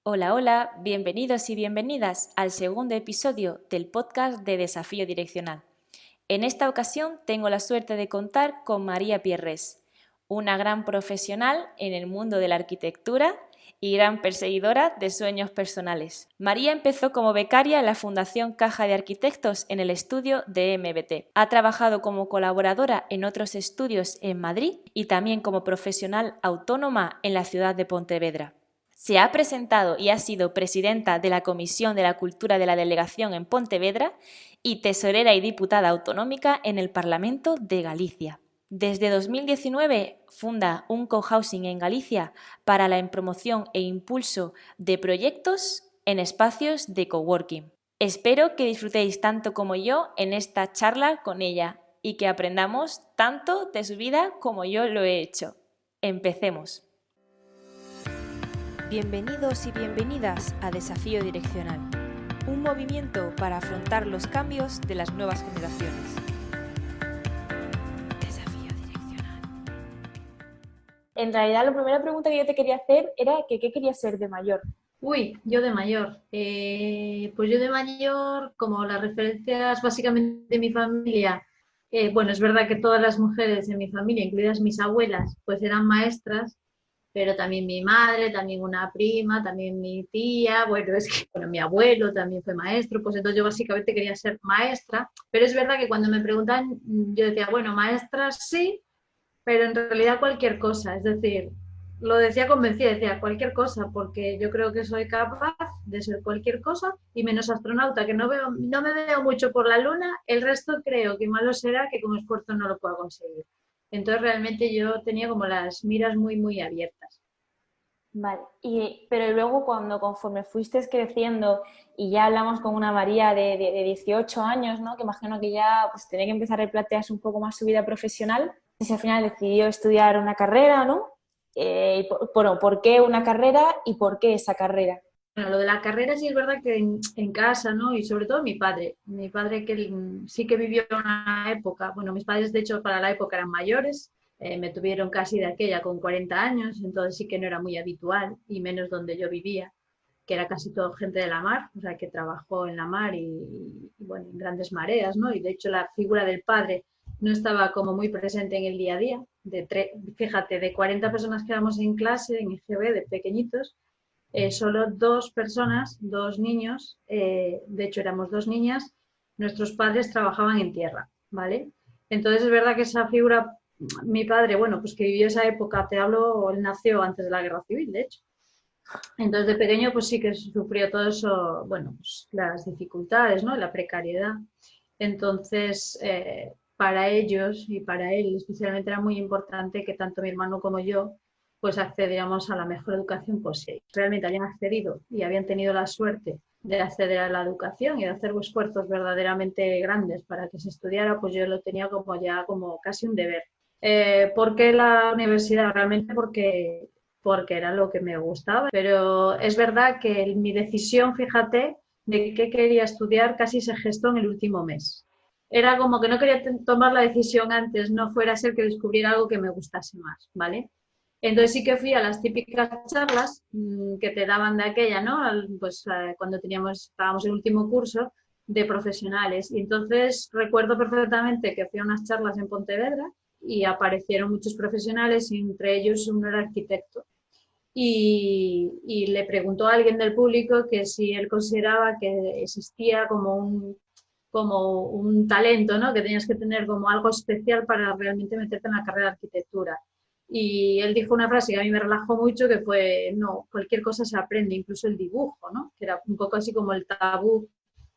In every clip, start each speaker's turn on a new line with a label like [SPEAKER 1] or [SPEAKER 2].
[SPEAKER 1] Hola, hola, bienvenidos y bienvenidas al segundo episodio del podcast de Desafío Direccional. En esta ocasión tengo la suerte de contar con María Pierres, una gran profesional en el mundo de la arquitectura y gran perseguidora de sueños personales. María empezó como becaria en la Fundación Caja de Arquitectos en el estudio de MBT. Ha trabajado como colaboradora en otros estudios en Madrid y también como profesional autónoma en la ciudad de Pontevedra. Se ha presentado y ha sido presidenta de la Comisión de la Cultura de la Delegación en Pontevedra y tesorera y diputada autonómica en el Parlamento de Galicia. Desde 2019 funda un cohousing en Galicia para la promoción e impulso de proyectos en espacios de coworking. Espero que disfrutéis tanto como yo en esta charla con ella y que aprendamos tanto de su vida como yo lo he hecho. Empecemos. Bienvenidos y bienvenidas a Desafío Direccional, un movimiento para afrontar los cambios de las nuevas generaciones. Desafío Direccional. En realidad, la primera pregunta que yo te quería hacer era que ¿qué querías ser de mayor?
[SPEAKER 2] Uy, yo de mayor. Pues yo de mayor, como las referencias básicamente de mi familia, bueno, es verdad que todas las mujeres de mi familia, incluidas mis abuelas, pues eran maestras, pero también mi madre, también una prima, también mi tía, bueno, es que bueno, mi abuelo también fue maestro, pues entonces yo básicamente quería ser maestra, pero es verdad que cuando me preguntan, yo decía, bueno, maestra sí, pero en realidad cualquier cosa, es decir, lo decía convencida, decía cualquier cosa, porque yo creo que soy capaz de ser cualquier cosa y menos astronauta, que no me veo mucho por la luna, el resto creo que malo será que con esfuerzo no lo pueda conseguir. Entonces realmente yo tenía como las miras muy abiertas.
[SPEAKER 1] Vale, pero luego conforme fuiste creciendo y ya hablamos con una María de 18 años, ¿no? Que imagino que ya pues, tenía que empezar a replantearse un poco más su vida profesional, y si al final decidió estudiar una carrera, ¿no? ¿Por qué una carrera y por qué esa carrera?
[SPEAKER 2] Bueno, lo de la carrera sí es verdad que en casa, ¿no? Y sobre todo mi padre que sí que vivió una época, bueno, mis padres de hecho para la época eran mayores, me tuvieron casi de aquella con 40 años, entonces sí que no era muy habitual, y menos donde yo vivía, que era casi todo gente de la mar, o sea, que trabajó en la mar y bueno, en grandes mareas, ¿no? Y de hecho la figura del padre no estaba como muy presente en el día a día. Fíjate, de 40 personas que éramos en clase, en IGB, de pequeñitos, solo dos personas, dos niños, de hecho éramos dos niñas, nuestros padres trabajaban en tierra, ¿vale? Entonces es verdad que esa figura, mi padre, bueno, pues que vivió esa época, te hablo, él nació antes de la guerra civil, de hecho. Entonces de pequeño pues sí que sufrió todo eso, bueno, pues las dificultades, ¿no? La precariedad. Entonces, para ellos y para él especialmente era muy importante que tanto mi hermano como yo pues accediéramos a la mejor educación posible. Realmente habían accedido y habían tenido la suerte de acceder a la educación y de hacer esfuerzos verdaderamente grandes para que se estudiara, pues yo lo tenía como ya como casi un deber. ¿Por qué la universidad? Realmente porque era lo que me gustaba, pero es verdad que mi decisión, fíjate, de qué quería estudiar casi se gestó en el último mes. Era como que no quería tomar la decisión antes, no fuera a ser que descubriera algo que me gustase más, ¿vale? Entonces sí que fui a las típicas charlas que te daban de aquella, ¿no? Pues cuando estábamos en el último curso de profesionales. Y entonces recuerdo perfectamente que fui a unas charlas en Pontevedra y aparecieron muchos profesionales y entre ellos uno era arquitecto y le preguntó a alguien del público que si él consideraba que existía como un talento, ¿no? Que tenías que tener como algo especial para realmente meterte en la carrera de arquitectura. Y él dijo una frase que a mí me relajó mucho, que fue, no, cualquier cosa se aprende, incluso el dibujo, ¿no? Que era un poco así como el tabú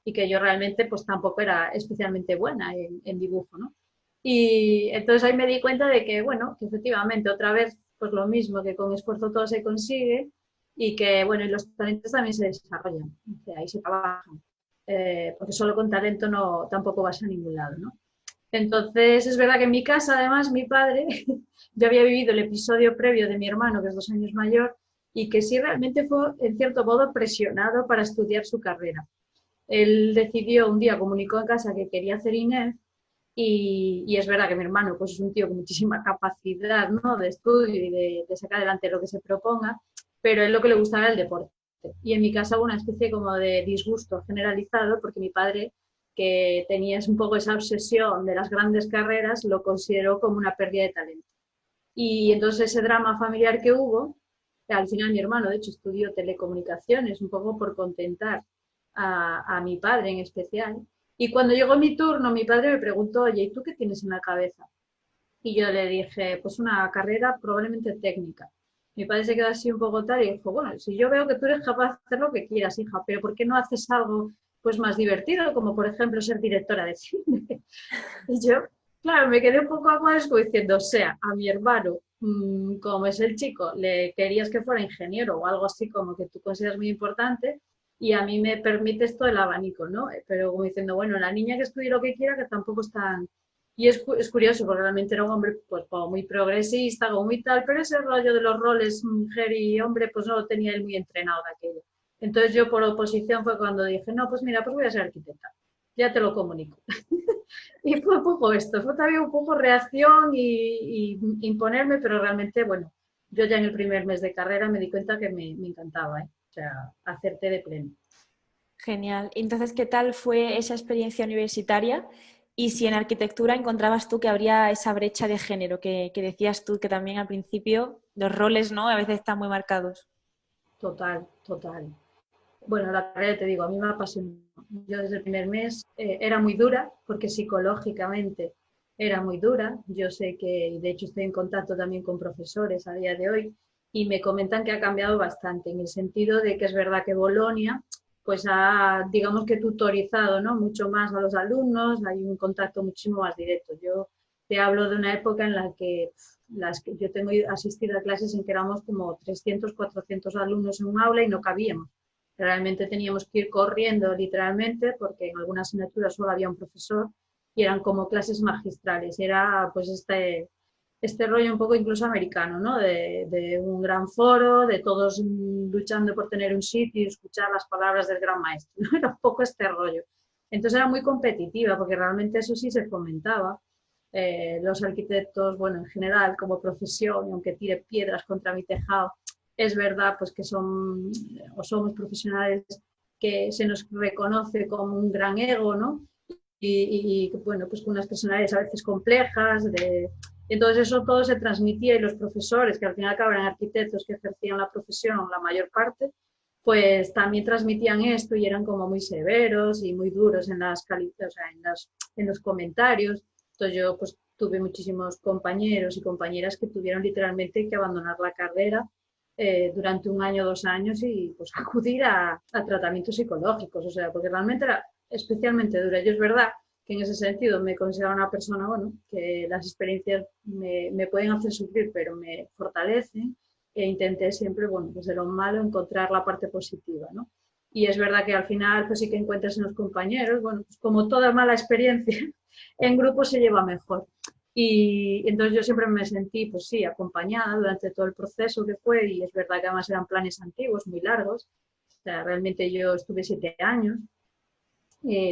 [SPEAKER 2] y que yo realmente pues tampoco era especialmente buena en dibujo, ¿no? Y entonces ahí me di cuenta de que, bueno, que efectivamente otra vez, pues lo mismo, que con esfuerzo todo se consigue y que, bueno, y los talentos también se desarrollan, o sea, ahí se trabajan, porque solo con talento no, tampoco vas a ningún lado, ¿no? Entonces, es verdad que en mi casa, además, mi padre, yo había vivido el episodio previo de mi hermano, que es 2 años mayor, y que sí realmente fue, en cierto modo, presionado para estudiar su carrera. Él decidió un día, comunicó en casa que quería hacer INEF y es verdad que mi hermano pues, es un tío con muchísima capacidad, ¿no? De estudio y de sacar adelante lo que se proponga, pero él lo que le gustaba era el deporte. arte. Y en mi casa hubo una especie como de disgusto generalizado porque mi padre, que tenía un poco esa obsesión de las grandes carreras, lo consideró como una pérdida de talento. Y entonces ese drama familiar que hubo, al final mi hermano de hecho estudió telecomunicaciones, un poco por contentar a mi padre en especial. Y cuando llegó mi turno, mi padre me preguntó, oye, ¿y tú qué tienes en la cabeza? Y yo le dije, pues una carrera probablemente técnica. Mi padre se quedó así un poco tal y dijo, bueno, si yo veo que tú eres capaz de hacer lo que quieras, hija, pero ¿por qué no haces algo pues más divertido, como por ejemplo ser directora de cine? Y yo, claro, me quedé un poco a cuadros diciendo, o sea, a mi hermano, como es el chico, le querías que fuera ingeniero o algo así como que tú consideras muy importante, y a mí me permites todo el abanico, ¿no? Pero como diciendo, bueno, la niña que estudie lo que quiera, que tampoco es tan... Y es curioso, porque realmente era un hombre pues como muy progresista, como muy tal, pero ese rollo de los roles mujer y hombre, pues no lo tenía él muy entrenado de aquello. Entonces yo por oposición fue cuando dije, no, pues mira, pues voy a ser arquitecta, ya te lo comunico. Y fue un poco esto, fue también un poco reacción y imponerme, pero realmente, bueno, yo ya en el primer mes de carrera me di cuenta que me encantaba, ¿eh? O sea, hacerte de pleno.
[SPEAKER 1] Genial. Entonces, ¿qué tal fue esa experiencia universitaria? Y si en arquitectura encontrabas tú que habría esa brecha de género que decías tú que también al principio los roles, ¿no? A veces están muy marcados.
[SPEAKER 2] Total, total. Bueno, la carrera, te digo, a mí me apasionó. Yo desde el primer mes era muy dura, porque psicológicamente era muy dura. Yo sé que, de hecho, estoy en contacto también con profesores a día de hoy y me comentan que ha cambiado bastante, en el sentido de que es verdad que Bolonia pues ha, digamos que tutorizado, ¿no? Mucho más a los alumnos, hay un contacto muchísimo más directo. Yo te hablo de una época en la que yo tengo asistido a clases en que éramos como 300, 400 alumnos en un aula y no cabíamos. Realmente teníamos que ir corriendo literalmente porque en algunas asignaturas solo había un profesor y eran como clases magistrales. Era pues este rollo un poco incluso americano, ¿no? De un gran foro, de todos luchando por tener un sitio y escuchar las palabras del gran maestro, ¿no? Era un poco este rollo. Entonces era muy competitiva porque realmente eso sí se fomentaba. Los arquitectos, bueno, en general, como profesión, aunque tire piedras contra mi tejado, es verdad pues que son o somos profesionales que se nos reconoce como un gran ego, ¿no? Y bueno, pues con unas personalidades a veces complejas, entonces eso todo se transmitía y los profesores, que al final acaban arquitectos que ejercían la profesión la mayor parte, pues también transmitían esto y eran como muy severos y muy duros en o sea, en los comentarios. Entonces yo pues tuve muchísimos compañeros y compañeras que tuvieron literalmente que abandonar la carrera durante un año, 2 años y pues acudir a tratamientos psicológicos, o sea, porque realmente era especialmente dura. Yo es verdad que en ese sentido me considero una persona, bueno, que las experiencias me pueden hacer sufrir, pero me fortalecen e intenté siempre, bueno, pues de lo malo encontrar la parte positiva, ¿no? Y es verdad que al final, pues sí que encuentras en los compañeros, bueno, pues como toda mala experiencia, en grupo se lleva mejor. Y entonces yo siempre me sentí, pues sí, acompañada durante todo el proceso que fue, y es verdad que además eran planes antiguos, muy largos. O sea, realmente yo estuve 7 años,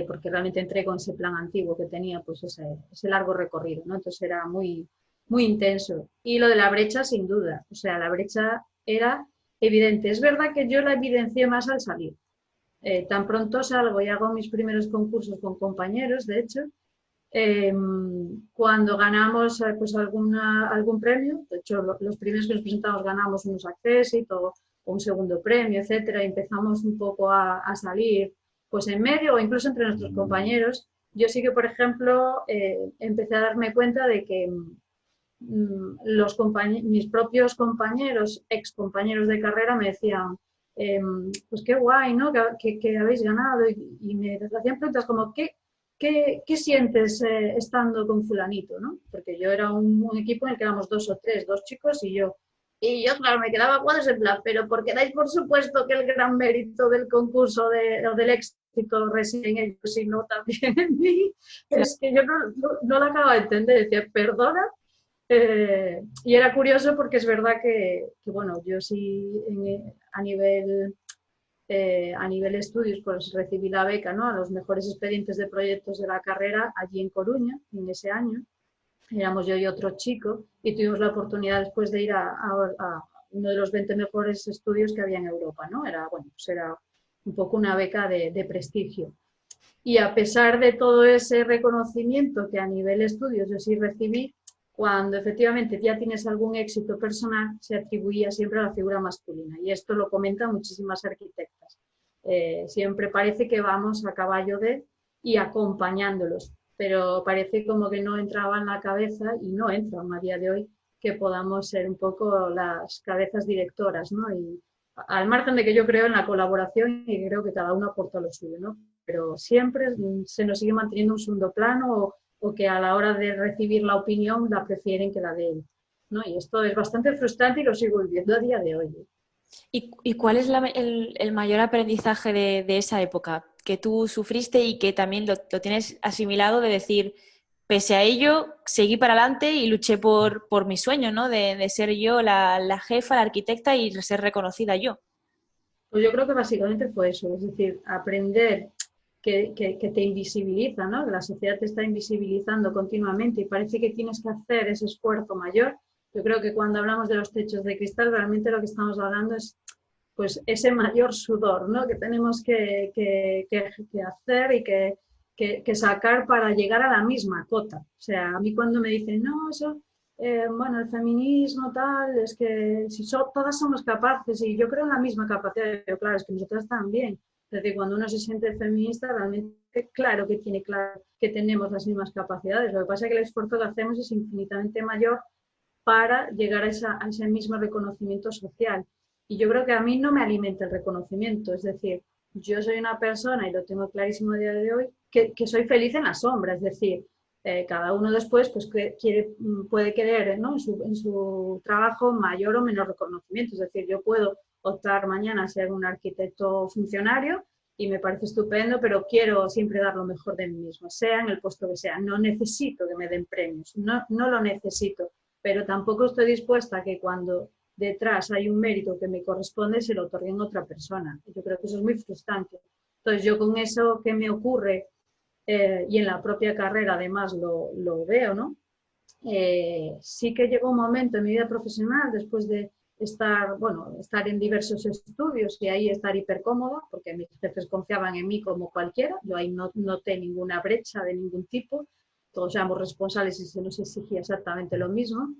[SPEAKER 2] porque realmente entré con ese plan antiguo que tenía, pues ese largo recorrido, ¿no? Entonces era muy, muy intenso. Y lo de la brecha, sin duda, o sea, la brecha era evidente. Es verdad que yo la evidencié más al salir. Tan pronto salgo y hago mis primeros concursos con compañeros, de hecho, eh, cuando ganamos pues algún premio, de hecho los primeros que nos presentamos ganamos unos accésitos o un segundo premio, etcétera, y empezamos un poco a salir pues en medio o incluso entre nuestros compañeros. Yo sí que, por ejemplo, empecé a darme cuenta de que mis propios compañeros, ex compañeros de carrera me decían, pues qué guay, ¿no? Que habéis ganado y me hacían preguntas como, ¿qué sientes estando con fulanito, ¿no? Porque yo era un equipo en el que éramos dos o tres, dos chicos y yo. Y yo, claro, me quedaba a cuadros en plan, pero porque dais por supuesto que el gran mérito del concurso o del éxito reside en ellos y no también en mí.
[SPEAKER 1] Claro.
[SPEAKER 2] Es que yo no lo acabo de entender. Decía, perdona. Y era curioso porque es verdad bueno, yo sí a nivel estudios pues recibí la beca, ¿no? A los mejores expedientes de proyectos de la carrera allí en Coruña, en ese año. Éramos yo y otro chico y tuvimos la oportunidad después de ir uno de los 20 mejores estudios que había en Europa, ¿no? Era, bueno, pues era un poco una beca de prestigio. Y a pesar de todo ese reconocimiento que a nivel estudios yo sí recibí, cuando efectivamente ya tienes algún éxito personal, se atribuía siempre a la figura masculina. Y esto lo comentan muchísimas arquitectas. Siempre parece que vamos a caballo de y acompañándolos, pero parece como que no entraba en la cabeza y no entran a día de hoy que podamos ser un poco las cabezas directoras, ¿no? Y al margen de que yo creo en la colaboración y creo que cada uno aporta lo suyo, ¿no? Pero siempre se nos sigue manteniendo un segundo plano o que a la hora de recibir la opinión la prefieren que la de él, ¿no? Y esto es bastante frustrante y lo sigo viviendo a día de hoy.
[SPEAKER 1] ¿Y cuál es el mayor aprendizaje de esa época que tú sufriste y que también lo tienes asimilado de decir, pese a ello, seguí para adelante y luché por mi sueño, ¿no? De ser yo la jefa, la arquitecta y ser reconocida yo?
[SPEAKER 2] Pues yo creo que básicamente fue eso, es decir, aprender que te invisibiliza, ¿no? Que la sociedad te está invisibilizando continuamente y parece que tienes que hacer ese esfuerzo mayor. Yo creo que cuando hablamos de los techos de cristal, realmente lo que estamos hablando es pues ese mayor sudor, ¿no? Que tenemos que hacer y que sacar para llegar a la misma cota. O sea, a mí cuando me dicen, no, eso, bueno, el feminismo tal, es que si todas somos capaces y yo creo en la misma capacidad, yo, claro, es que nosotras también. Es decir, cuando uno se siente feminista, realmente claro que tiene claro que tenemos las mismas capacidades. Lo que pasa es que el esfuerzo que hacemos es infinitamente mayor para llegar a ese mismo reconocimiento social. Y yo creo que a mí no me alimenta el reconocimiento, es decir, yo soy una persona, y lo tengo clarísimo a día de hoy, que soy feliz en la sombra, es decir, cada uno después pues, puede querer, ¿no? en su trabajo mayor o menor reconocimiento, es decir, yo puedo optar mañana a ser un arquitecto funcionario y me parece estupendo, pero quiero siempre dar lo mejor de mí mismo, sea en el puesto que sea, no necesito que me den premios, no lo necesito, pero tampoco estoy dispuesta a que cuando detrás hay un mérito que me corresponde se lo otorguen a otra persona. Yo creo que eso es muy frustrante. Entonces yo con eso que me ocurre y en la propia carrera además lo veo, ¿no? Sí que llegó un momento en mi vida profesional después de estar en diversos estudios y ahí estar hiper cómoda, porque mis jefes confiaban en mí como cualquiera, yo ahí no noté ninguna brecha de ningún tipo, todos éramos responsables y se nos exigía exactamente lo mismo,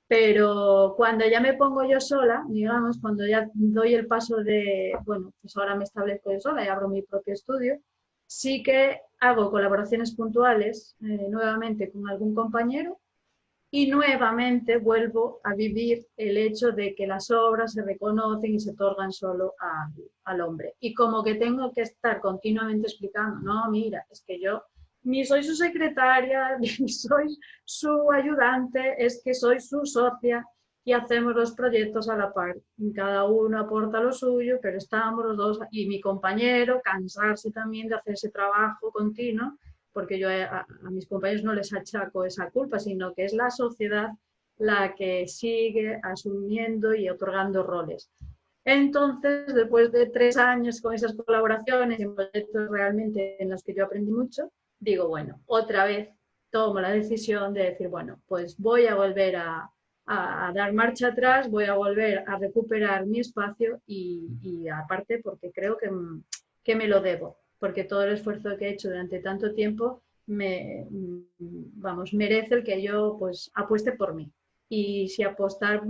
[SPEAKER 2] pero cuando ya me pongo yo sola, digamos, cuando ya doy el paso de, bueno, pues ahora me establezco yo sola y abro mi propio estudio, sí que hago colaboraciones puntuales nuevamente con algún compañero y nuevamente vuelvo a vivir el hecho de que las obras se reconocen y se otorgan solo al hombre. Y como que tengo que estar continuamente explicando, no, mira, es que yo ni soy su secretaria, ni soy su ayudante, es que soy su socia y hacemos los proyectos a la par. Cada uno aporta lo suyo, pero estamos los dos y mi compañero cansarse también de hacer ese trabajo continuo porque yo a mis compañeros no les achaco esa culpa, sino que es la sociedad la que sigue asumiendo y otorgando roles. Entonces, después de 3 años con esas colaboraciones en proyectos realmente en los que yo aprendí mucho, digo, bueno, otra vez tomo la decisión de decir, bueno, pues voy a volver a dar marcha atrás, voy a volver a recuperar mi espacio y aparte porque creo que me lo debo, porque todo el esfuerzo que he hecho durante tanto tiempo merece el que yo pues apueste por mí. Y si apostar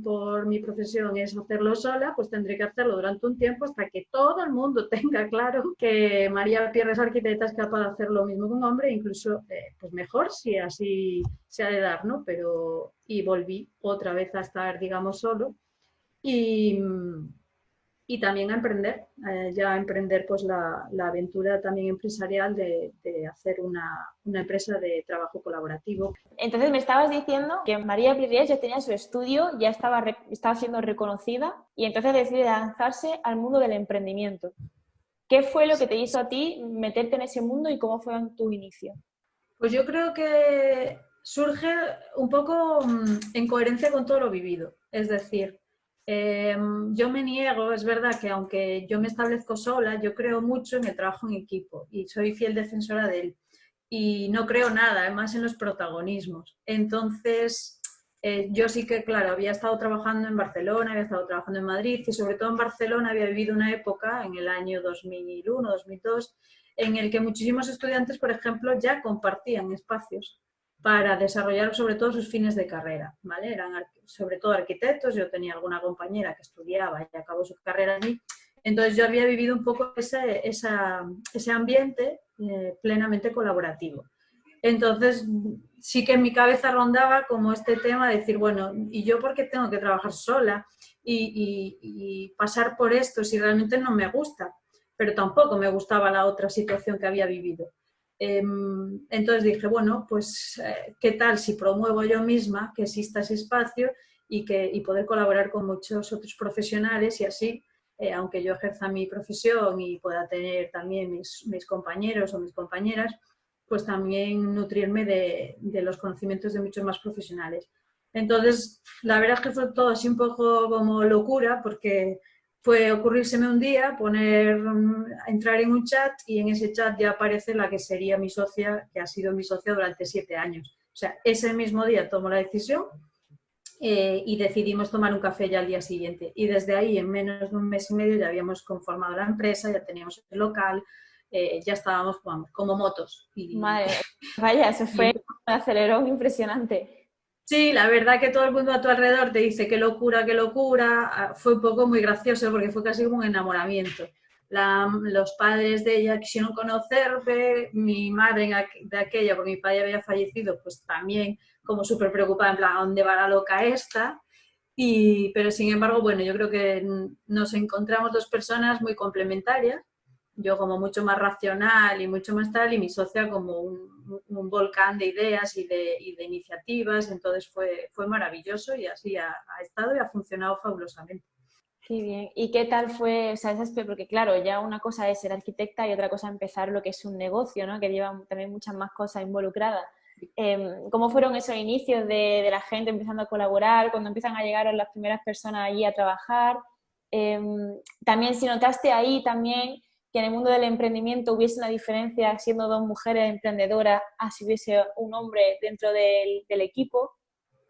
[SPEAKER 2] por mi profesión es hacerlo sola, pues tendré que hacerlo durante un tiempo hasta que todo el mundo tenga claro que María Pierres Arquitecta es capaz de hacer lo mismo que un hombre, incluso pues mejor si así se ha de dar, ¿no? Pero, y volví otra vez a estar, digamos, solo. Y, y también a emprender, ya a emprender pues la aventura también empresarial de hacer una empresa de trabajo colaborativo.
[SPEAKER 1] Entonces me estabas diciendo que María Pierres ya tenía su estudio, ya estaba siendo reconocida y entonces decide lanzarse al mundo del emprendimiento. ¿Qué fue lo que te hizo a ti meterte en ese mundo y cómo fue tu inicio?
[SPEAKER 2] Pues yo creo que surge un poco en coherencia con todo lo vivido. Es decir, yo me niego, es verdad que aunque yo me establezco sola, yo creo mucho en el trabajo en equipo y soy fiel defensora de él. Y no creo nada, además en los protagonismos. Entonces, Yo sí que, claro, había estado trabajando en Barcelona, había estado trabajando en Madrid y sobre todo en Barcelona había vivido una época en el año 2001, 2002, en el que muchísimos estudiantes, por ejemplo, ya compartían espacios para desarrollar sobre todo sus fines de carrera, ¿vale? Eran sobre todo arquitectos, yo tenía alguna compañera que estudiaba y acabó su carrera allí, entonces yo había vivido un poco ese ambiente plenamente colaborativo. Entonces, sí que en mi cabeza rondaba como este tema de decir, bueno, ¿y yo por qué tengo que trabajar sola y pasar por esto si realmente no me gusta? Pero tampoco me gustaba la otra situación que había vivido. Entonces dije, bueno, pues, ¿qué tal si promuevo yo misma que exista ese espacio y poder colaborar con muchos otros profesionales y así, aunque yo ejerza mi profesión y pueda tener también mis compañeros o mis compañeras, pues también nutrirme de los conocimientos de muchos más profesionales. Entonces, la verdad es que fue todo así un poco como locura, porque fue ocurrírseme un día, entrar en un chat y en ese chat ya aparece la que sería mi socia, que ha sido mi socia durante 7 años. O sea, ese mismo día tomo la decisión y decidimos tomar un café ya al día siguiente. Y desde ahí, en menos de un mes y medio, ya habíamos conformado la empresa, ya teníamos el local, ya estábamos como motos.
[SPEAKER 1] Madre, vaya, eso fue
[SPEAKER 2] Y,
[SPEAKER 1] un acelerón impresionante.
[SPEAKER 2] sí, la verdad que todo el mundo a tu alrededor te dice qué locura, qué locura. Fue un poco muy gracioso porque fue casi como un enamoramiento. Los padres de ella quisieron conocerme, mi madre de aquella, porque mi padre había fallecido, pues también como súper preocupada, en plan, ¿a dónde va la loca esta? Pero sin embargo, bueno, yo creo que nos encontramos dos personas muy complementarias, yo como mucho más racional y mucho más tal, y mi socia como un volcán de ideas y de iniciativas, entonces fue maravilloso y así ha estado y ha funcionado fabulosamente.
[SPEAKER 1] Qué bien. ¿Y qué tal fue, o sea, porque claro, ya una cosa es ser arquitecta y otra cosa empezar lo que es un negocio, ¿no? Que lleva también muchas más cosas involucradas. ¿Cómo fueron esos inicios de la gente empezando a colaborar, cuando empiezan a llegar las primeras personas allí a trabajar? También si notaste ahí también que en el mundo del emprendimiento hubiese una diferencia siendo dos mujeres emprendedoras a si hubiese un hombre dentro del equipo.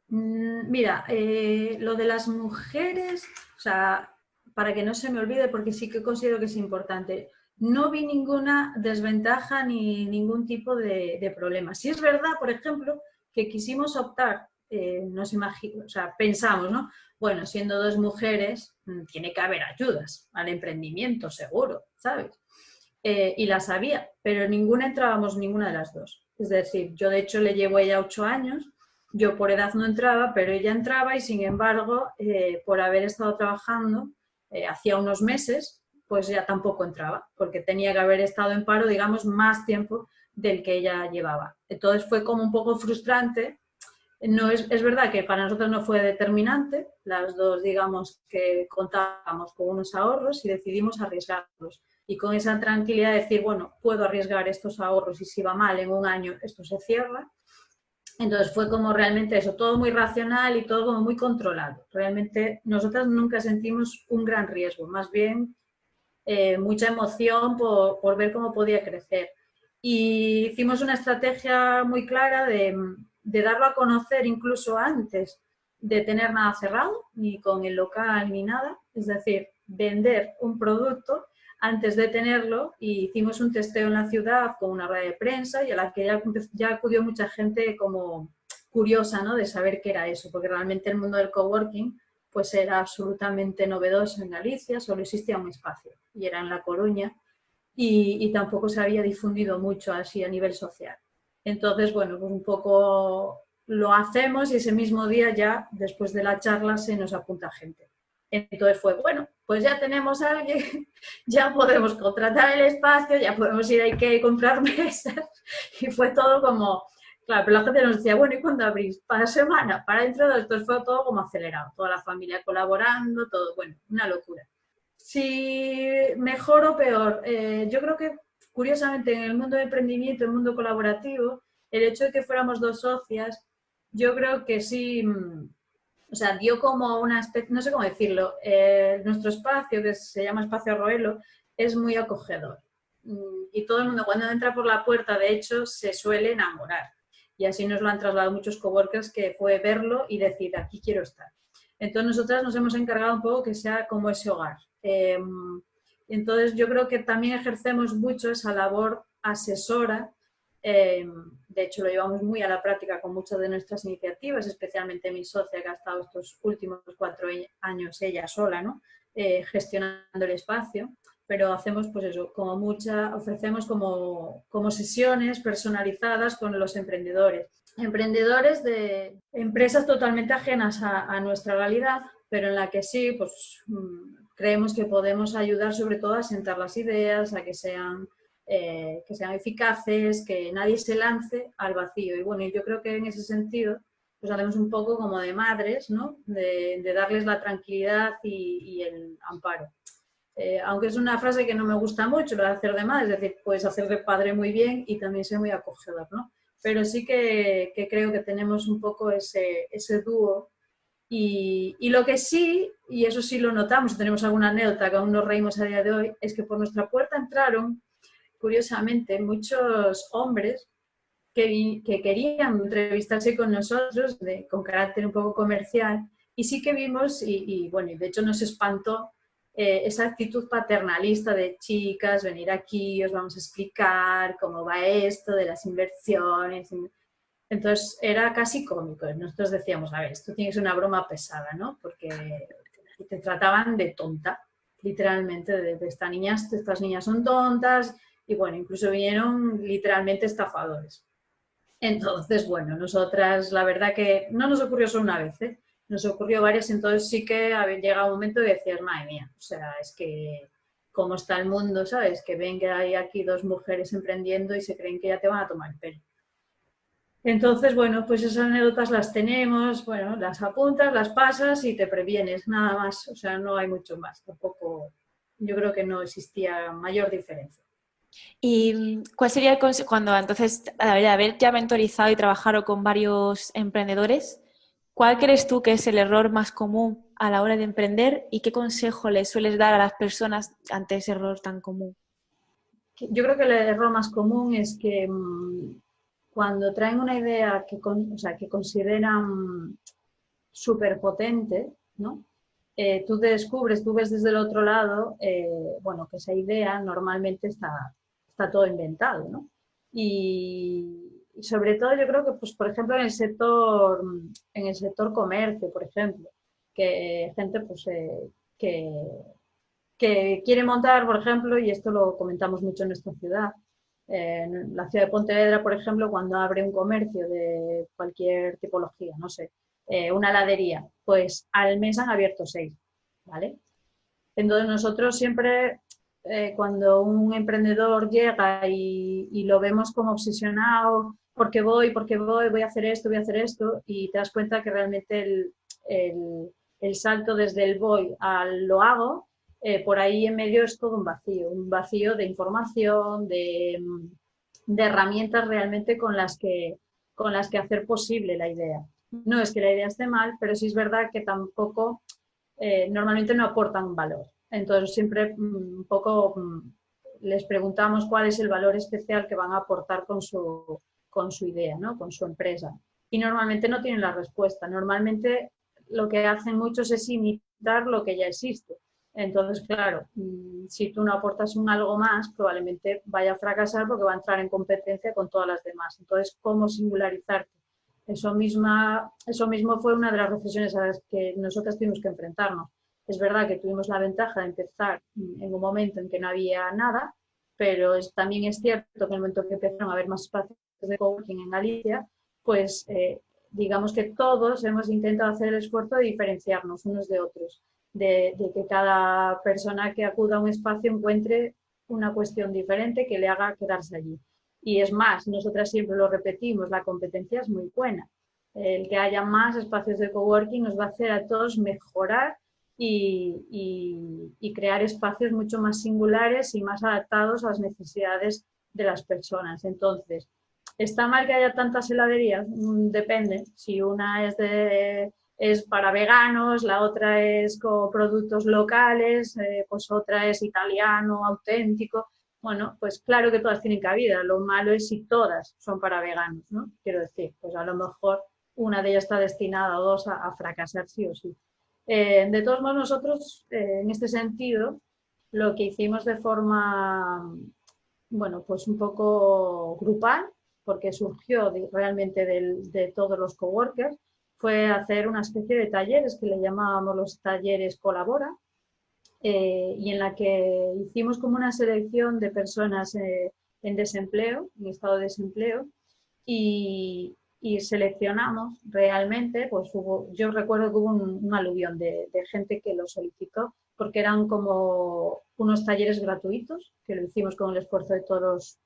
[SPEAKER 2] Mira, lo de las mujeres, o sea, para que no se me olvide, porque sí que considero que es importante, no vi ninguna desventaja ni ningún tipo de problema. Si es verdad, por ejemplo, que quisimos optar, nos imagino, o sea, pensamos, ¿no? Bueno, siendo dos mujeres, tiene que haber ayudas al emprendimiento, seguro, ¿sabes? Y las había, pero ninguna entrábamos, ninguna de las dos. Es decir, yo de hecho le llevo a ella 8 años. Yo por edad no entraba, pero ella entraba y sin embargo, por haber estado trabajando hacía unos meses, pues ya tampoco entraba, porque tenía que haber estado en paro, digamos, más tiempo del que ella llevaba. Entonces fue como un poco frustrante. No es verdad que para nosotros no fue determinante, las dos digamos que contábamos con unos ahorros y decidimos arriesgarlos. Y con esa tranquilidad de decir, bueno, puedo arriesgar estos ahorros y si va mal en un año esto se cierra. Entonces fue como realmente eso, todo muy racional y todo como muy controlado. Realmente nosotras nunca sentimos un gran riesgo, más bien mucha emoción por ver cómo podía crecer. Y hicimos una estrategia muy clara de darlo a conocer incluso antes de tener nada cerrado, ni con el local ni nada. Es decir, vender un producto antes de tenerlo y hicimos un testeo en la ciudad con una rueda de prensa y a la que ya acudió mucha gente como curiosa, ¿no? De saber qué era eso, porque realmente el mundo del coworking pues era absolutamente novedoso en Galicia, solo existía un espacio y era en La Coruña y tampoco se había difundido mucho así a nivel social. Entonces, bueno, pues un poco lo hacemos y ese mismo día ya, después de la charla, se nos apunta gente. Entonces fue, bueno, pues ya tenemos a alguien, ya podemos contratar el espacio, ya podemos ir a que comprar mesas y fue todo como, claro, pero la gente nos decía, bueno, ¿y cuándo abrís? ¿Para semana? ¿Para dentro de esto? Fue todo como acelerado, toda la familia colaborando, todo, bueno, una locura. Si mejor o peor, yo creo que curiosamente en el mundo de emprendimiento, el mundo colaborativo, el hecho de que fuéramos dos socias, yo creo que sí, o sea, dio como una especie, no sé cómo decirlo, nuestro espacio, que se llama Espacio Arroelo, es muy acogedor. Y todo el mundo cuando entra por la puerta, de hecho, se suele enamorar. y así nos lo han trasladado muchos coworkers, que fue verlo y decir, aquí quiero estar. Entonces nosotras nos hemos encargado un poco que sea como ese hogar. Entonces yo creo que también ejercemos mucho esa labor asesora. De hecho, lo llevamos muy a la práctica con muchas de nuestras iniciativas, especialmente mi socia, que ha estado estos últimos 4 años ella sola, ¿no? Gestionando el espacio, pero hacemos pues eso, ofrecemos como sesiones personalizadas con los emprendedores de empresas totalmente ajenas a nuestra realidad, pero en la que sí, pues creemos que podemos ayudar sobre todo a sentar las ideas, a que sean eficaces, que nadie se lance al vacío. Y bueno, yo creo que en ese sentido pues hacemos un poco como de madres, ¿no? De darles la tranquilidad y el amparo. Aunque es una frase que no me gusta mucho, lo de hacer de madre, es decir, puedes hacer de padre muy bien y también ser muy acogedor, ¿no? Pero sí que creo que tenemos un poco ese dúo. Y lo que sí, y eso sí lo notamos, tenemos alguna anécdota que aún nos reímos a día de hoy, es que por nuestra puerta entraron, curiosamente, muchos hombres que querían entrevistarse con nosotros, con carácter un poco comercial, y sí que vimos, bueno, y de hecho nos espantó esa actitud paternalista de chicas, venir aquí, os vamos a explicar cómo va esto de las inversiones. Entonces era casi cómico. Nosotros decíamos, a ver, esto tiene que ser una broma pesada, ¿no? Porque te trataban de tonta, literalmente, de estas niñas son tontas, y bueno, incluso vinieron literalmente estafadores. Entonces, bueno, nosotras, la verdad que no nos ocurrió solo una vez, ¿eh? Nos ocurrió varias, entonces sí que había llegado un momento de decir, madre mía, o sea, es que cómo está el mundo, ¿sabes? Que ven que hay aquí 2 mujeres emprendiendo y se creen que ya te van a tomar el pelo. Entonces, bueno, pues esas anécdotas las tenemos, bueno, las apuntas, las pasas y te previenes, nada más, o sea, no hay mucho más, tampoco, yo creo que no existía mayor diferencia.
[SPEAKER 1] ¿Y cuál sería el consejo cuando entonces, al haber ya mentorizado y trabajado con varios emprendedores, cuál crees tú que es el error más común a la hora de emprender y qué consejo le sueles dar a las personas ante ese error tan común?
[SPEAKER 2] Yo creo que el error más común es que cuando traen una idea que consideran súper potente, ¿no? Tú te descubres, tú ves desde el otro lado, bueno, que esa idea normalmente está todo inventado, ¿no? Y sobre todo yo creo que, pues, por ejemplo, en el sector comercio, por ejemplo, que gente pues, que quiere montar, por ejemplo, y esto lo comentamos mucho en nuestra ciudad, en la ciudad de Pontevedra, por ejemplo, cuando abre un comercio de cualquier tipología, no sé, una heladería, pues al mes han abierto 6, ¿vale? Entonces nosotros siempre, cuando un emprendedor llega y lo vemos como obsesionado, voy a hacer esto, y te das cuenta que realmente el salto desde el voy al lo hago, por ahí en medio es todo un vacío de información, de herramientas realmente con las que hacer posible la idea. No es que la idea esté mal, pero sí es verdad que tampoco normalmente no aportan valor. Entonces siempre un poco les preguntamos cuál es el valor especial que van a aportar con su idea, ¿no? Con su empresa. Y normalmente no tienen la respuesta. Normalmente lo que hacen muchos es imitar lo que ya existe. Entonces, claro, si tú no aportas un algo más, probablemente vaya a fracasar porque va a entrar en competencia con todas las demás. Entonces, ¿cómo singularizarte? Eso mismo fue una de las reflexiones a las que nosotros tuvimos que enfrentarnos. Es verdad que tuvimos la ventaja de empezar en un momento en que no había nada, pero también es cierto que en el momento que empezaron a haber más espacios de coworking en Galicia, pues digamos que todos hemos intentado hacer el esfuerzo de diferenciarnos unos de otros, de que cada persona que acuda a un espacio encuentre una cuestión diferente que le haga quedarse allí. Y es más, nosotras siempre lo repetimos, la competencia es muy buena. El que haya más espacios de coworking nos va a hacer a todos mejorar y crear espacios mucho más singulares y más adaptados a las necesidades de las personas. Entonces, ¿está mal que haya tantas heladerías? Depende. Si una es para veganos, la otra es con productos locales, pues otra es italiano, auténtico. bueno, pues claro que todas tienen cabida, lo malo es si todas son para veganos, ¿no? Quiero decir, pues a lo mejor una de ellas está destinada o dos a fracasar sí o sí. De todos modos, nosotros, en este sentido, lo que hicimos de forma, bueno, pues un poco grupal, porque surgió realmente de todos los coworkers, fue hacer una especie de talleres que le llamábamos los talleres Colabora, y en la que hicimos como una selección de personas en desempleo, en estado de desempleo, y seleccionamos realmente, pues yo recuerdo que hubo un aluvión de gente que lo solicitó, porque eran como unos talleres gratuitos, que lo hicimos con el esfuerzo de todos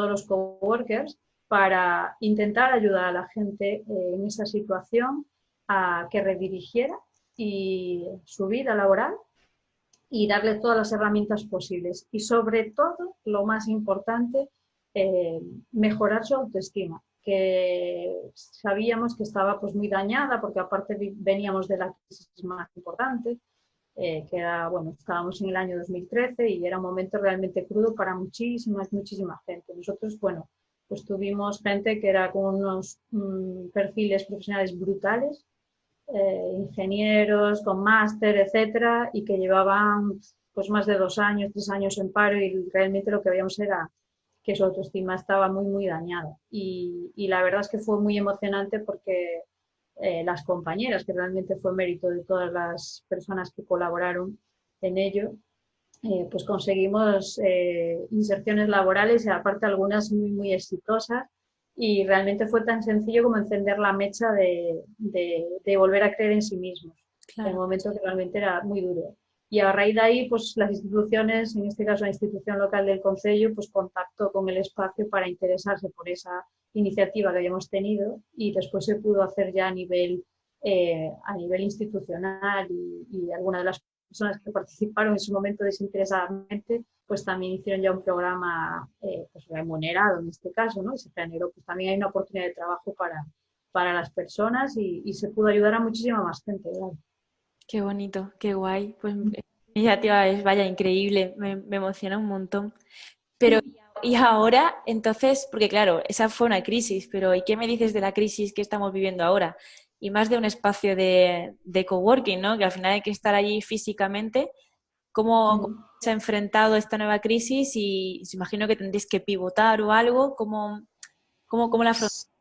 [SPEAKER 2] los coworkers, para intentar ayudar a la gente en esa situación a que redirigiera su vida laboral y darle todas las herramientas posibles. Y sobre todo, lo más importante, mejorar su autoestima, que sabíamos que estaba pues muy dañada, porque aparte veníamos de la crisis más importante, que era, bueno, estábamos en el año 2013 y era un momento realmente crudo para muchísima gente. Nosotros, bueno, pues tuvimos gente que era con unos perfiles profesionales brutales, ingenieros con máster, etcétera, y que llevaban pues más de 2 años, 3 años en paro, y realmente lo que veíamos era que su autoestima estaba muy dañada. Y la verdad es que fue muy emocionante porque las compañeras, que realmente fue mérito de todas las personas que colaboraron en ello, pues conseguimos inserciones laborales y aparte algunas muy exitosas, y realmente fue tan sencillo como encender la mecha de volver a creer en sí mismos, en un
[SPEAKER 1] Claro.
[SPEAKER 2] momento que realmente era muy duro. Y a raíz de ahí, pues las instituciones, en este caso la institución local del Concello, pues contactó con el espacio para interesarse por esa iniciativa que habíamos tenido, y después se pudo hacer ya a nivel institucional, y algunas de las personas que participaron en su momento desinteresadamente, pues también hicieron ya un programa pues remunerado en este caso, ¿no? Y se generó, pues también hay una oportunidad de trabajo para las personas, y se pudo ayudar a muchísima más gente, ¿verdad?
[SPEAKER 1] Qué bonito, qué guay. Pues iniciativa es, vaya, increíble, me emociona un montón. Pero, y ahora, entonces, porque claro, esa fue una crisis, pero ¿y qué me dices de la crisis que estamos viviendo ahora? Y más de un espacio de coworking, ¿no? Que al final hay que estar allí físicamente. ¿Cómo
[SPEAKER 2] Mm.
[SPEAKER 1] se ha enfrentado esta nueva crisis? Y se imagino que tendréis que pivotar o algo. ¿Cómo la afrontáis?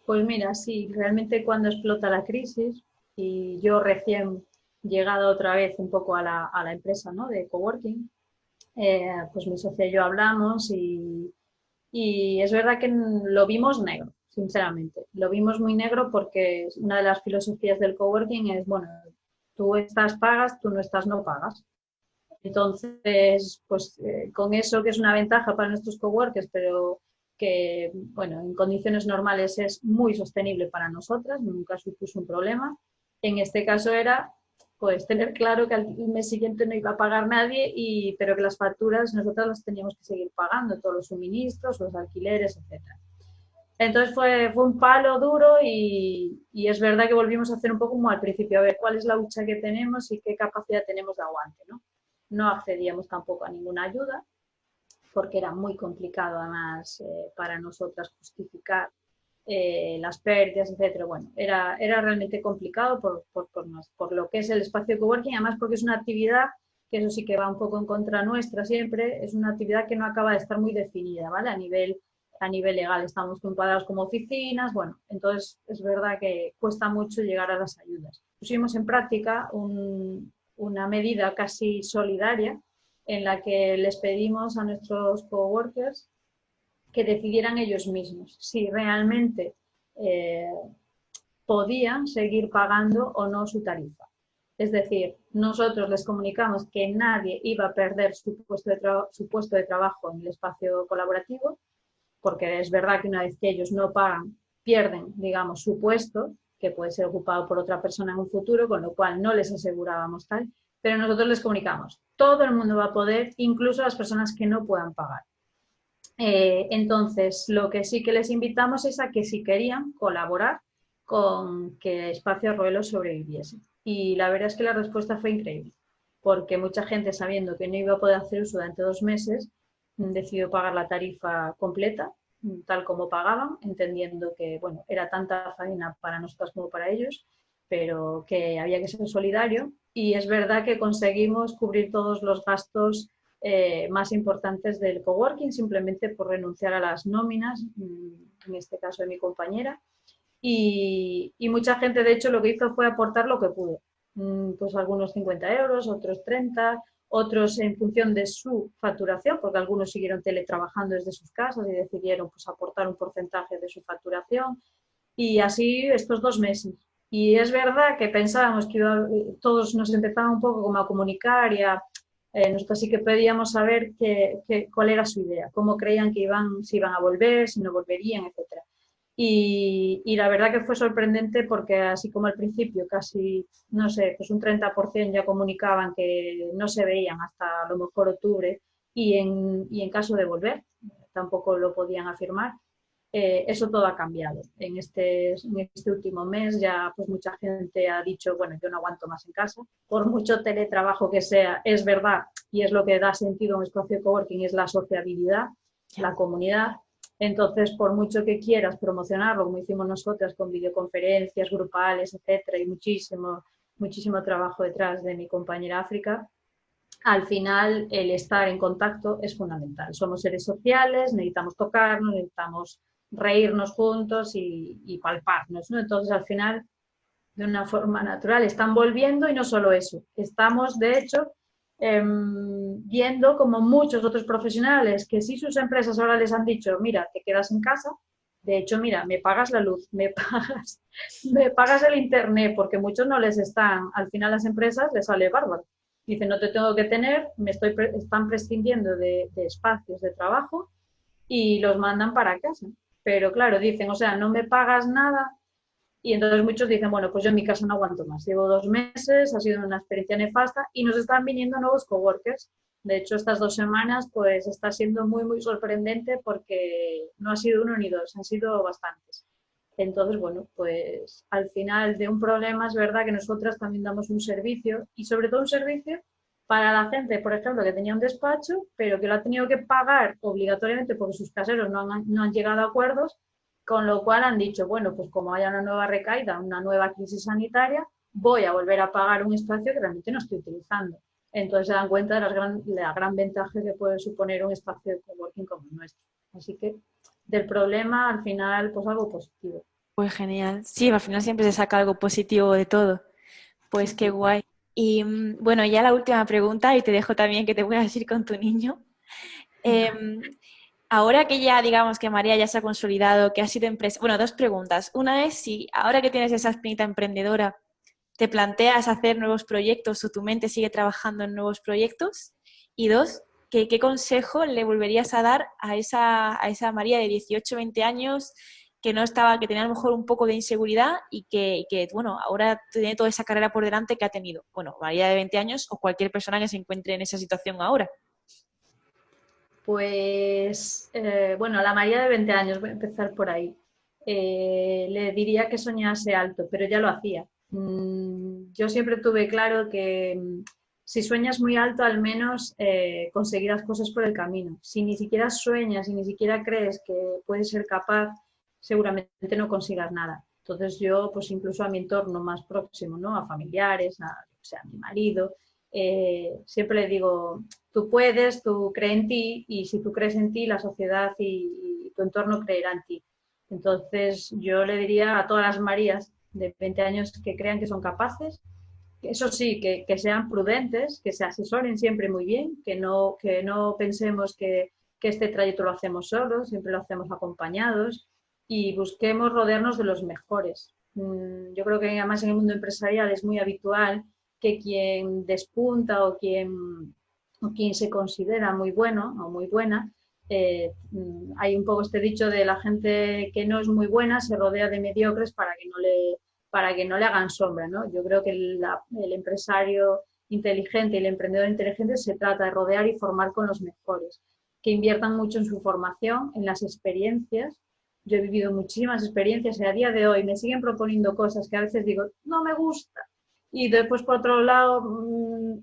[SPEAKER 2] Pues mira, sí, realmente cuando explota la crisis, y yo recién llegado otra vez un poco a la empresa, ¿no?, de coworking, pues mi socia y yo hablamos, y es verdad que lo vimos negro, sinceramente. Lo vimos muy negro porque una de las filosofías del coworking es, bueno, tú estás, pagas, tú no estás, no pagas. Entonces, pues con eso, que es una ventaja para nuestros coworkers, pero que, bueno, en condiciones normales es muy sostenible para nosotras, nunca supuso un problema. En este caso era, pues, tener claro que al mes siguiente no iba a pagar nadie, pero que las facturas nosotras las teníamos que seguir pagando, todos los suministros, los alquileres, etcétera. Entonces fue un palo duro, y es verdad que volvimos a hacer un poco como al principio, a ver cuál es la hucha que tenemos y qué capacidad tenemos de aguante, ¿no? No accedíamos tampoco a ninguna ayuda, porque era muy complicado además para nosotras justificar las pérdidas, etcétera. Bueno, era realmente complicado por lo que es el espacio de coworking, además porque es una actividad que eso sí que va un poco en contra nuestra siempre, es una actividad que no acaba de estar muy definida, ¿vale? A nivel legal estamos encuadrados como oficinas, bueno, entonces es verdad que cuesta mucho llegar a las ayudas. Pusimos en práctica una medida casi solidaria, en la que les pedimos a nuestros coworkers que decidieran ellos mismos si realmente eh, podían seguir pagando o no su tarifa. Es decir, nosotros les comunicamos que nadie iba a perder su puesto de trabajo en el espacio colaborativo, porque es verdad que una vez que ellos no pagan, pierden, digamos, su puesto, que puede ser ocupado por otra persona en un futuro, con lo cual no les asegurábamos tal, pero nosotros les comunicamos, todo el mundo va a poder, incluso las personas que no puedan pagar. Entonces, lo que sí que les invitamos es a que si querían colaborar con que Espacio Arroyo sobreviviese. Y la verdad es que la respuesta fue increíble. porque mucha gente, sabiendo que no iba a poder hacer uso durante 2 meses, decidió pagar la tarifa completa, tal como pagaban, entendiendo que, bueno, era tanta faena para nosotros como para ellos, pero que había que ser solidario. Y es verdad que conseguimos cubrir todos los gastos más importantes del coworking, simplemente por renunciar a las nóminas, en este caso de mi compañera. Y mucha gente, de hecho, lo que hizo fue aportar lo que pudo. Pues algunos 50 euros, otros 30, otros en función de su facturación, porque algunos siguieron teletrabajando desde sus casas y decidieron pues, aportar un porcentaje de su facturación. Y así estos 2 meses. Y es verdad que pensábamos que todos nos empezaban un poco como a comunicar y nosotros sí que pedíamos saber cuál era su idea, cómo creían que si iban a volver, si no volverían, etcétera. Y la verdad que fue sorprendente porque así como al principio casi, no sé, pues un 30% ya comunicaban que no se veían hasta a lo mejor octubre y en caso de volver tampoco lo podían afirmar. Eso todo ha cambiado. En este último mes ya pues mucha gente ha dicho, bueno, yo no aguanto más en casa, por mucho teletrabajo que sea, es verdad, y es lo que da sentido a un espacio de coworking, es la sociabilidad, la comunidad. Entonces, por mucho que quieras promocionarlo, como hicimos nosotras con videoconferencias grupales, etcétera, y muchísimo, muchísimo trabajo detrás de mi compañera África, al final el estar en contacto es fundamental. Somos seres sociales, necesitamos tocarnos, necesitamos reírnos juntos y palparnos, ¿no? Entonces, al final, de una forma natural, están volviendo y no solo eso. Estamos, de hecho, viendo como muchos otros profesionales que si sus empresas ahora les han dicho, mira, te quedas en casa, de hecho, mira, me pagas la luz, me pagas el internet, porque muchos no les están, al final las empresas les sale bárbaro. Dicen, no te tengo que tener, están prescindiendo de espacios de trabajo y los mandan para casa. Pero claro, dicen, o sea, no me pagas nada. Y entonces muchos dicen, bueno, pues yo en mi casa no aguanto más. Llevo 2 meses, ha sido una experiencia nefasta y nos están viniendo nuevos coworkers. De hecho, estas 2 semanas pues está siendo muy, muy sorprendente porque no ha sido uno ni dos, han sido bastantes. Entonces, bueno, pues al final de un problema es verdad que nosotras también damos un servicio y sobre todo un servicio para la gente, por ejemplo, que tenía un despacho, pero que lo ha tenido que pagar obligatoriamente porque sus caseros no han llegado a acuerdos, con lo cual han dicho, bueno, pues como haya una nueva recaída, una nueva crisis sanitaria, voy a volver a pagar un espacio que realmente no estoy utilizando. Entonces se dan cuenta de la gran ventaja que puede suponer un espacio de coworking como el nuestro. Así que del problema al final pues algo positivo.
[SPEAKER 1] Pues genial. Sí, al final siempre se saca algo positivo de todo. Pues qué guay. Y bueno, ya la última pregunta y te dejo también que te puedas ir con tu niño. Em, Ahora que ya, digamos, que María ya se ha consolidado, que ha sido empresa... Bueno, dos preguntas. Una es si ahora que tienes esa espinita emprendedora, ¿te planteas hacer nuevos proyectos o tu mente sigue trabajando en nuevos proyectos? Y dos, ¿qué consejo le volverías a dar a esa María de 18, 20 años que no estaba, que tenía a lo mejor un poco de inseguridad y que, bueno, ahora tiene toda esa carrera por delante que ha tenido? Bueno, María de 20 años o cualquier persona que se encuentre en esa situación ahora.
[SPEAKER 2] Pues, bueno, a la María de 20 años, voy a empezar por ahí. Le diría que soñase alto, pero ya lo hacía. Yo siempre tuve claro que si sueñas muy alto, al menos conseguirás cosas por el camino. Si ni siquiera sueñas y ni siquiera crees que puedes ser capaz, seguramente no consigas nada. Entonces yo, pues incluso a mi entorno más próximo, ¿no? A familiares, o sea, a mi marido, siempre le digo, tú puedes, tú crees en ti y si tú crees en ti, la sociedad y tu entorno creerá en ti. Entonces yo le diría a todas las Marías de 20 años que crean que son capaces, eso sí, que sean prudentes, que se asesoren siempre muy bien, que no pensemos que este trayecto lo hacemos solos, siempre lo hacemos acompañados y busquemos rodearnos de los mejores. Yo creo que además en el mundo empresarial es muy habitual que quien despunta o quien se considera muy bueno o muy buena, hay un poco este dicho de la gente que no es muy buena se rodea de mediocres para que no le hagan sombra, ¿no? Yo creo que el empresario inteligente y el emprendedor inteligente se trata de rodear y formar con los mejores, que inviertan mucho en su formación, en las experiencias. Yo he vivido muchísimas experiencias y a día de hoy me siguen proponiendo cosas que a veces digo, no me gusta, Y después, por otro lado,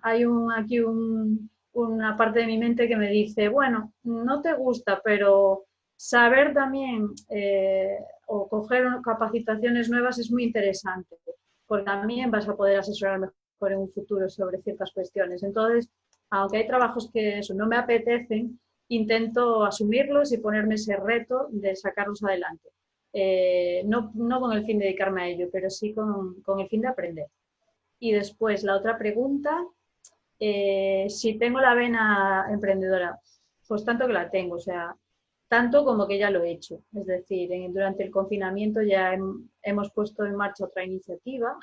[SPEAKER 2] hay una parte de mi mente que me dice, bueno, no te gusta, pero saber también o coger capacitaciones nuevas es muy interesante, porque también vas a poder asesorar mejor en un futuro sobre ciertas cuestiones. Entonces, aunque hay trabajos que eso no me apetecen, intento asumirlos y ponerme ese reto de sacarlos adelante. No con el fin de dedicarme a ello, pero sí con el fin de aprender. Y después la otra pregunta, si tengo la vena emprendedora, pues tanto que la tengo, o sea, tanto como que ya lo he hecho. Es decir, durante el confinamiento ya hemos puesto en marcha otra iniciativa,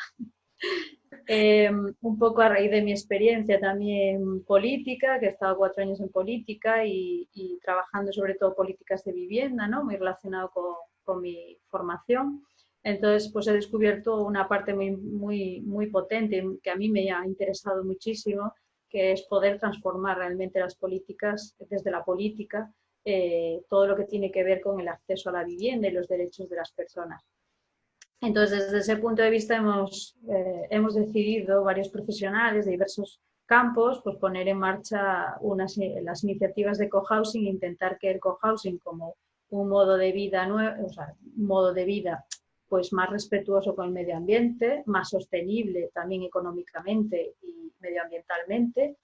[SPEAKER 2] un poco a raíz de mi experiencia también política, que he estado 4 años en política y trabajando sobre todo políticas de vivienda, ¿no? Muy relacionado con mi formación. Entonces, pues he descubierto una parte muy potente que a mí me ha interesado muchísimo, que es poder transformar realmente las políticas desde la política, todo lo que tiene que ver con el acceso a la vivienda y los derechos de las personas. Entonces, desde ese punto de vista hemos decidido varios profesionales de diversos campos pues poner en marcha las iniciativas de cohousing e intentar que el cohousing como un modo de vida nuevo, o sea, un modo de vida pues más respetuoso con el medio ambiente, más sostenible también económicamente y medioambientalmente,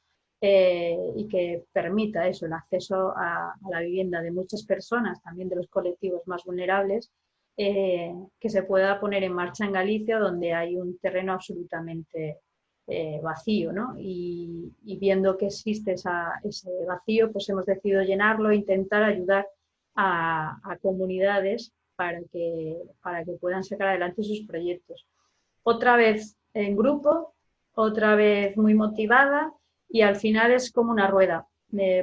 [SPEAKER 2] y que permita eso, el acceso a la vivienda de muchas personas, también de los colectivos más vulnerables, que se pueda poner en marcha en Galicia, donde hay un terreno absolutamente vacío, ¿no? Y viendo que existe ese vacío, pues hemos decidido llenarlo e intentar ayudar a comunidades para que puedan sacar adelante sus proyectos. Otra vez en grupo, otra vez muy motivada y al final es como una rueda.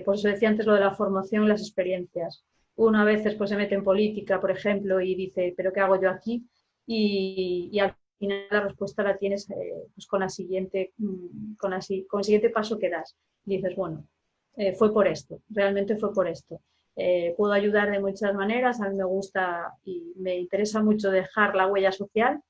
[SPEAKER 2] Por eso decía antes lo de la formación y las experiencias. Uno a veces pues se mete en política, por ejemplo, y dice, ¿pero qué hago yo aquí? Y al final la respuesta la tienes pues con el siguiente paso que das. Y dices, bueno, fue por esto, realmente fue por esto. Puedo ayudar de muchas maneras, a mí me gusta y me interesa mucho dejar la huella social,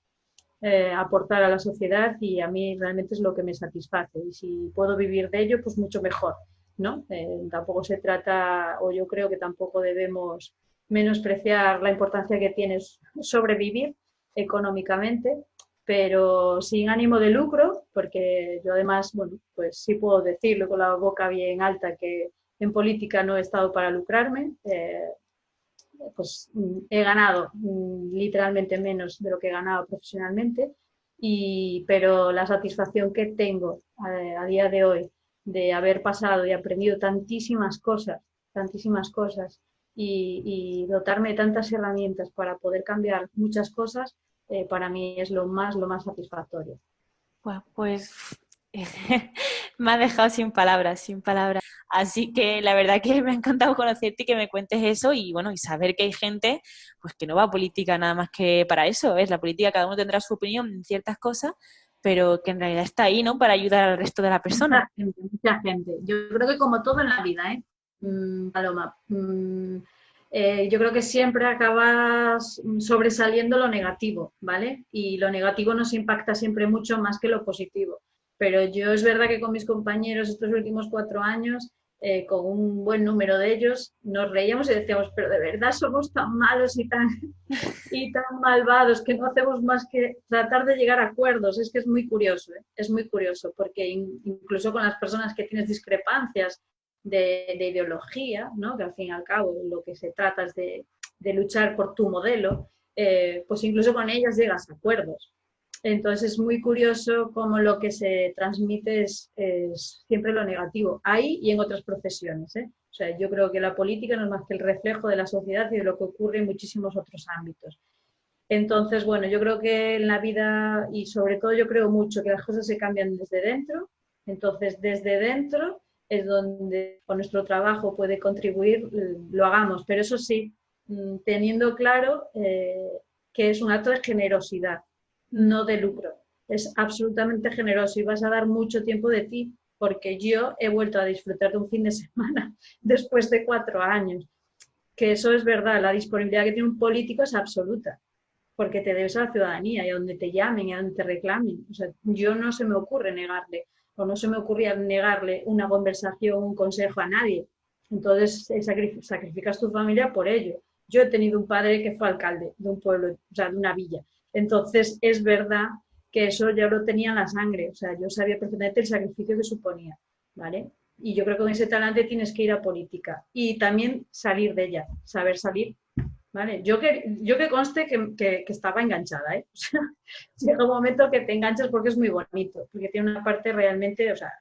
[SPEAKER 2] aportar a la sociedad y a mí realmente es lo que me satisface y si puedo vivir de ello, pues mucho mejor, ¿no? Tampoco se trata, o yo creo que tampoco debemos menospreciar la importancia que tiene sobrevivir económicamente, pero sin ánimo de lucro, porque yo además, bueno, pues sí puedo decirlo con la boca bien alta que en política no he estado para lucrarme, pues he ganado literalmente menos de lo que he ganado profesionalmente, pero la satisfacción que tengo a día de hoy de haber pasado y aprendido tantísimas cosas y dotarme de tantas herramientas para poder cambiar muchas cosas, para mí es lo más satisfactorio.
[SPEAKER 1] Buah, pues me ha dejado sin palabras, sin palabras. Así que la verdad que me ha encantado conocerte y que me cuentes eso y bueno, y saber que hay gente pues que no va a política nada más que para eso, ¿ves? La política cada uno tendrá su opinión en ciertas cosas, pero que en realidad está ahí, ¿no? Para ayudar al resto de la persona.
[SPEAKER 2] Mucha gente, mucha gente. Yo creo que como todo en la vida, ¿eh? Paloma, yo creo que siempre acabas sobresaliendo lo negativo, ¿vale? Y lo negativo nos impacta siempre mucho más que lo positivo. Pero yo es verdad que con mis compañeros estos últimos 4 años, con un buen número de ellos, nos reíamos y decíamos, pero de verdad somos tan malos y tan malvados que no hacemos más que tratar de llegar a acuerdos. Es que es muy curioso, ¿eh? Es muy curioso, porque incluso con las personas que tienes discrepancias de ideología, ¿no? Que al fin y al cabo lo que se trata es de luchar por tu modelo, pues incluso con ellas llegas a acuerdos. Entonces es muy curioso cómo lo que se transmite es siempre lo negativo, ahí y en otras profesiones, ¿eh? O sea, yo creo que la política no es más que el reflejo de la sociedad y de lo que ocurre en muchísimos otros ámbitos. Entonces, bueno, yo creo que en la vida, y sobre todo yo creo mucho que las cosas se cambian desde dentro, entonces desde dentro es donde con nuestro trabajo puede contribuir, lo hagamos, pero eso sí, teniendo claro que es un acto de generosidad, no de lucro. Es absolutamente generoso y vas a dar mucho tiempo de ti, porque yo he vuelto a disfrutar de un fin de semana después de 4 años. Que eso es verdad, la disponibilidad que tiene un político es absoluta, porque te debes a la ciudadanía y a donde te llamen y a donde te reclamen. O sea, yo no se me ocurre negarle o no se me ocurría negarle una conversación, un consejo a nadie. Entonces, sacrificas tu familia por ello. Yo he tenido un padre que fue alcalde de un pueblo, o sea, de una villa. Entonces, es verdad que eso ya lo tenía en la sangre. O sea, yo sabía perfectamente el sacrificio que suponía, ¿vale? Y yo creo que con ese talante tienes que ir a política y también salir de ella, saber salir. ¿Vale? Yo que conste que estaba enganchada, ¿eh? O sea, llega un momento que te enganchas porque es muy bonito, porque tiene una parte realmente, o sea,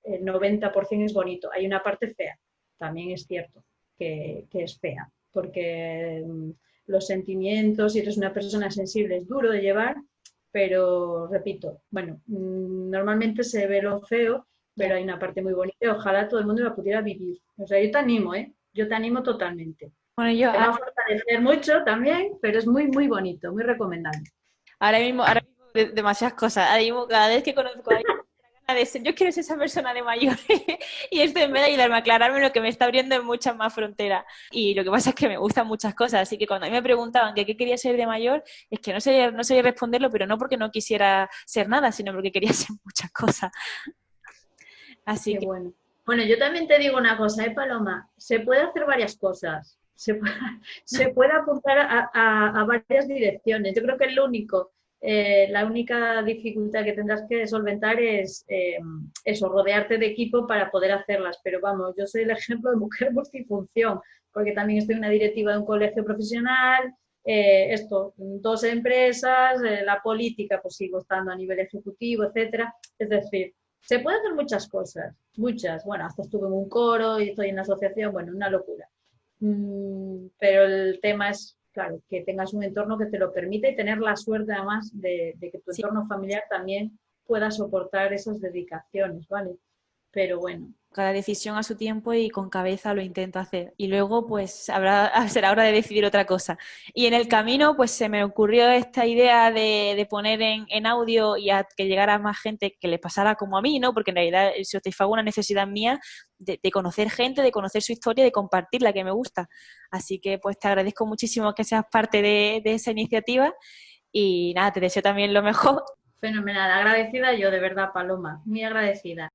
[SPEAKER 2] el 90% es bonito. Hay una parte fea, también es cierto que es fea, porque los sentimientos, si eres una persona sensible, es duro de llevar, pero repito, bueno, normalmente se ve lo feo, pero
[SPEAKER 1] Ya.
[SPEAKER 2] hay una parte muy bonita y ojalá todo el mundo la pudiera vivir. O sea, yo te animo, ¿eh? Yo te animo totalmente.
[SPEAKER 1] Bueno, yo
[SPEAKER 2] Te va a fortalecer mucho también, pero es muy, muy bonito, muy recomendable.
[SPEAKER 1] ahora mismo demasiadas cosas. Ahora mismo, cada vez que conozco a alguien, me da ganas de ser, yo quiero ser esa persona de mayor. Y esto en vez de ayudarme a aclararme, lo que me está abriendo es muchas más fronteras. Y lo que pasa es que me gustan muchas cosas. Así que cuando a mí me preguntaban que qué quería ser de mayor, es que no sabía responderlo, pero no porque no quisiera ser nada, sino porque quería ser muchas cosas. Así
[SPEAKER 2] Qué
[SPEAKER 1] que,
[SPEAKER 2] bueno. Bueno, yo también te digo una cosa, Paloma? Se puede hacer varias cosas. Se puede apuntar a varias direcciones. Yo creo que la única dificultad que tendrás que solventar es eso, rodearte de equipo para poder hacerlas. Pero vamos, yo soy el ejemplo de mujer multifunción, porque también estoy en una directiva de un colegio profesional, dos empresas, la política, pues sigo estando a nivel ejecutivo, etcétera. Es decir, se puede hacer muchas cosas, muchas. Bueno, hasta estuve en un coro y estoy en la asociación, bueno, una locura. Pero el tema es, claro, que tengas un entorno que te lo permita y tener la suerte además de que tu
[SPEAKER 1] sí.
[SPEAKER 2] entorno familiar también pueda soportar esas dedicaciones, ¿vale? Pero bueno,
[SPEAKER 1] Cada decisión a su tiempo y con cabeza lo intento hacer. Y luego, pues, será hora de decidir otra cosa. Y en el camino, pues, se me ocurrió esta idea de poner en audio y a que llegara más gente que le pasara como a mí, ¿no? Porque en realidad satisfago una necesidad mía de conocer gente, de conocer su historia, de compartir la que me gusta. Así que, pues, te agradezco muchísimo que seas parte de esa iniciativa y nada, te deseo también lo mejor.
[SPEAKER 2] fenomenal. Agradecida yo, de verdad, Paloma, muy agradecida.